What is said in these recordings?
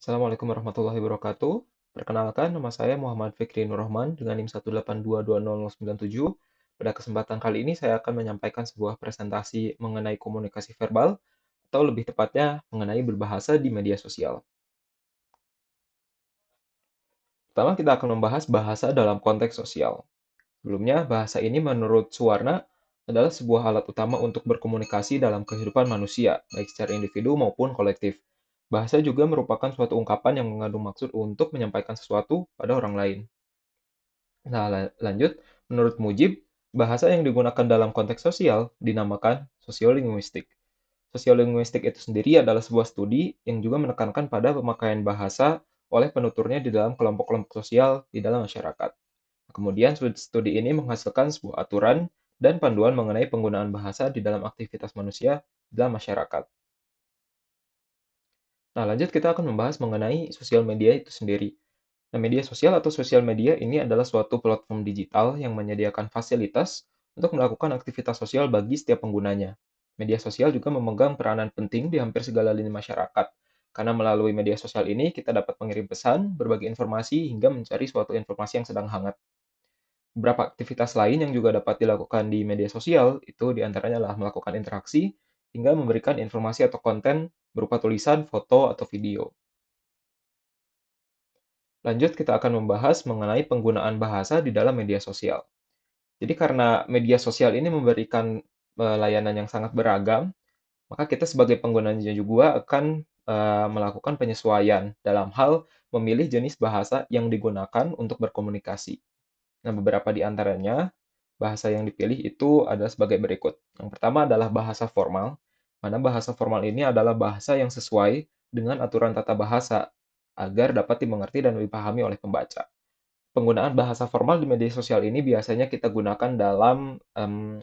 Assalamualaikum warahmatullahi wabarakatuh. Perkenalkan, nama saya Muhammad Fikri Nurrahman dengan NIM 1822097. Pada kesempatan kali ini saya akan menyampaikan sebuah presentasi mengenai komunikasi verbal, atau lebih tepatnya mengenai berbahasa di media sosial. Pertama, kita akan membahas bahasa dalam konteks sosial. Sebelumnya, bahasa ini menurut Suwarna adalah sebuah alat utama untuk berkomunikasi dalam kehidupan manusia, baik secara individu maupun kolektif. Bahasa juga merupakan suatu ungkapan yang mengandung maksud untuk menyampaikan sesuatu pada orang lain. Nah, lanjut, menurut Mujib, bahasa yang digunakan dalam konteks sosial dinamakan sosiolinguistik. Sosiolinguistik itu sendiri adalah sebuah studi yang juga menekankan pada pemakaian bahasa oleh penuturnya di dalam kelompok-kelompok sosial di dalam masyarakat. Kemudian studi ini menghasilkan sebuah aturan dan panduan mengenai penggunaan bahasa di dalam aktivitas manusia dalam masyarakat. Nah, lanjut kita akan membahas mengenai sosial media itu sendiri. Nah, media sosial atau sosial media ini adalah suatu platform digital yang menyediakan fasilitas untuk melakukan aktivitas sosial bagi setiap penggunanya. Media sosial juga memegang peranan penting di hampir segala lini masyarakat, karena melalui media sosial ini kita dapat mengirim pesan, berbagi informasi, hingga mencari suatu informasi yang sedang hangat. Beberapa aktivitas lain yang juga dapat dilakukan di media sosial itu diantaranya adalah melakukan interaksi hingga memberikan informasi atau konten berupa tulisan, foto, atau video. Lanjut, kita akan membahas mengenai penggunaan bahasa di dalam media sosial. Jadi karena media sosial ini memberikan layanan yang sangat beragam, maka kita sebagai penggunanya juga akan melakukan penyesuaian dalam hal memilih jenis bahasa yang digunakan untuk berkomunikasi. Nah, beberapa di antaranya bahasa yang dipilih itu adalah sebagai berikut. Yang pertama adalah bahasa formal, mana bahasa formal ini adalah bahasa yang sesuai dengan aturan tata bahasa agar dapat dimengerti dan dipahami oleh pembaca. Penggunaan bahasa formal di media sosial ini biasanya kita gunakan dalam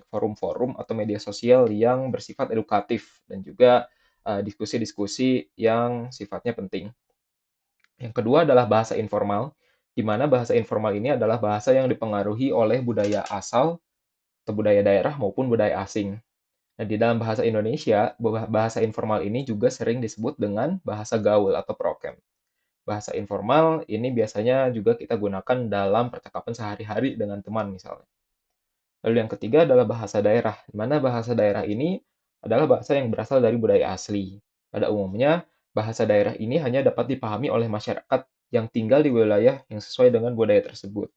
forum-forum atau media sosial yang bersifat edukatif dan juga diskusi-diskusi yang sifatnya penting. Yang kedua adalah bahasa informal, di mana bahasa informal ini adalah bahasa yang dipengaruhi oleh budaya asal atau budaya daerah maupun budaya asing. Nah, di dalam bahasa Indonesia, bahasa informal ini juga sering disebut dengan bahasa gaul atau prokem. Bahasa informal ini biasanya juga kita gunakan dalam percakapan sehari-hari dengan teman misalnya. Lalu yang ketiga adalah bahasa daerah, di mana bahasa daerah ini adalah bahasa yang berasal dari budaya asli. Pada umumnya, bahasa daerah ini hanya dapat dipahami oleh masyarakat yang tinggal di wilayah yang sesuai dengan budaya tersebut.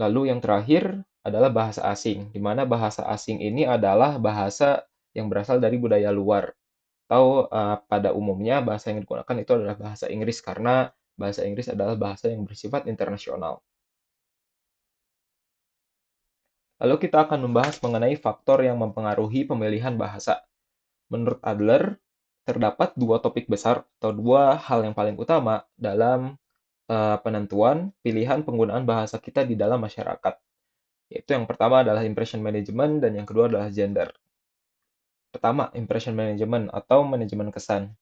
Lalu yang terakhir adalah bahasa asing, di mana bahasa asing ini adalah bahasa yang berasal dari budaya luar. Atau pada umumnya bahasa yang digunakan itu adalah bahasa Inggris karena bahasa Inggris adalah bahasa yang bersifat internasional. Lalu kita akan membahas mengenai faktor yang mempengaruhi pemilihan bahasa. Menurut Adler, terdapat dua topik besar atau dua hal yang paling utama dalam penentuan pilihan penggunaan bahasa kita di dalam masyarakat. Yaitu yang pertama adalah impression management dan yang kedua adalah gender. Pertama, impression management atau manajemen kesan.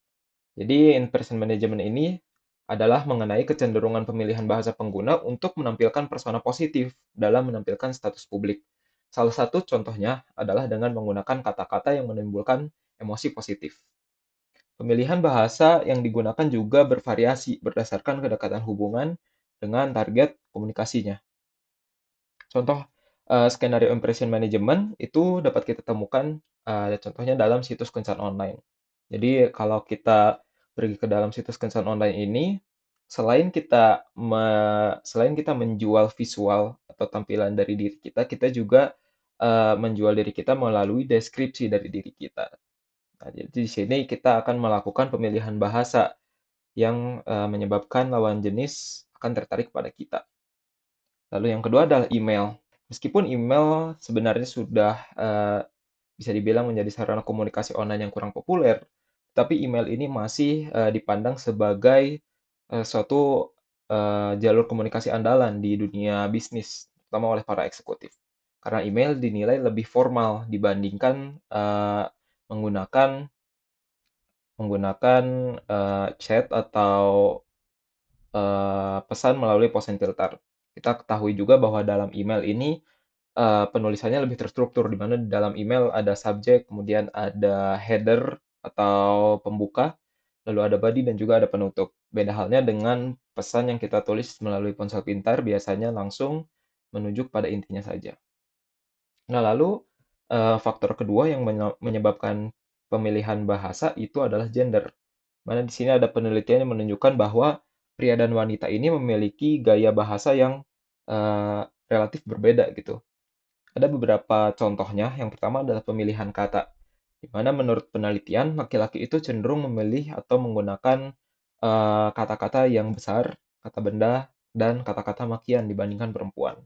Jadi, impression management ini adalah mengenai kecenderungan pemilihan bahasa pengguna untuk menampilkan persona positif dalam menampilkan status publik. Salah satu contohnya adalah dengan menggunakan kata-kata yang menimbulkan emosi positif. Pemilihan bahasa yang digunakan juga bervariasi berdasarkan kedekatan hubungan dengan target komunikasinya. Contoh skenario impression management itu dapat kita temukan contohnya dalam situs kencan online. Jadi kalau kita pergi ke dalam situs kencan online ini, selain kita menjual visual atau tampilan dari diri kita, kita juga menjual diri kita melalui deskripsi dari diri kita. Nah, jadi di sini kita akan melakukan pemilihan bahasa yang menyebabkan lawan jenis akan tertarik pada kita. Lalu yang kedua adalah email. Meskipun email sebenarnya sudah bisa dibilang menjadi sarana komunikasi online yang kurang populer, tapi email ini masih dipandang sebagai suatu jalur komunikasi andalan di dunia bisnis, terutama oleh para eksekutif. Karena email dinilai lebih formal dibandingkan menggunakan menggunakan chat atau pesan melalui post and filter. Kita ketahui juga bahwa dalam email ini penulisannya lebih terstruktur, di mana di dalam email ada subjek, kemudian ada header atau pembuka, lalu ada body dan juga ada penutup. Beda halnya dengan pesan yang kita tulis melalui ponsel pintar, biasanya langsung menuju pada intinya saja. Nah, lalu faktor kedua yang menyebabkan pemilihan bahasa itu adalah gender. Mana di sini ada penelitian yang menunjukkan bahwa pria dan wanita ini memiliki gaya bahasa yang relatif berbeda gitu. Ada beberapa contohnya. Yang pertama adalah pemilihan kata, di mana menurut penelitian laki-laki itu cenderung memilih atau menggunakan kata-kata yang besar, kata benda, dan kata-kata makian dibandingkan perempuan.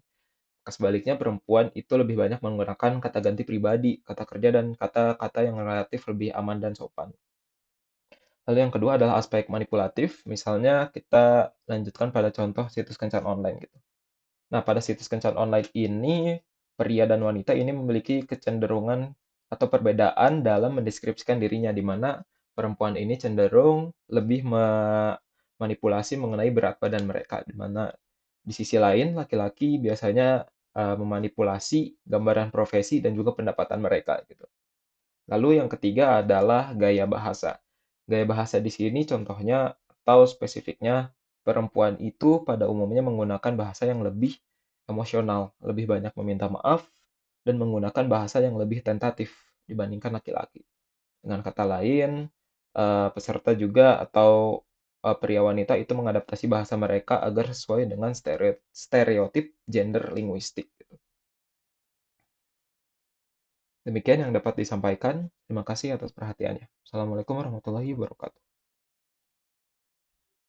Sebaliknya, perempuan itu lebih banyak menggunakan kata ganti pribadi, kata kerja, dan kata-kata yang relatif lebih aman dan sopan. Lalu yang kedua adalah aspek manipulatif. Misalnya kita lanjutkan pada contoh situs kencan online gitu. Nah, pada situs kencan online ini, pria dan wanita ini memiliki kecenderungan atau perbedaan dalam mendeskripsikan dirinya, di mana perempuan ini cenderung lebih memanipulasi mengenai berat badan mereka, di mana di sisi lain laki-laki biasanya memanipulasi gambaran profesi dan juga pendapatan mereka gitu. Lalu yang ketiga adalah gaya bahasa. Gaya bahasa di sini contohnya atau spesifiknya perempuan itu pada umumnya menggunakan bahasa yang lebih emosional, lebih banyak meminta maaf, dan menggunakan bahasa yang lebih tentatif dibandingkan laki-laki. Dengan kata lain, peserta juga atau pria wanita itu mengadaptasi bahasa mereka agar sesuai dengan stereotip gender linguistik. Demikian yang dapat disampaikan. Terima kasih atas perhatiannya. Assalamualaikum warahmatullahi wabarakatuh.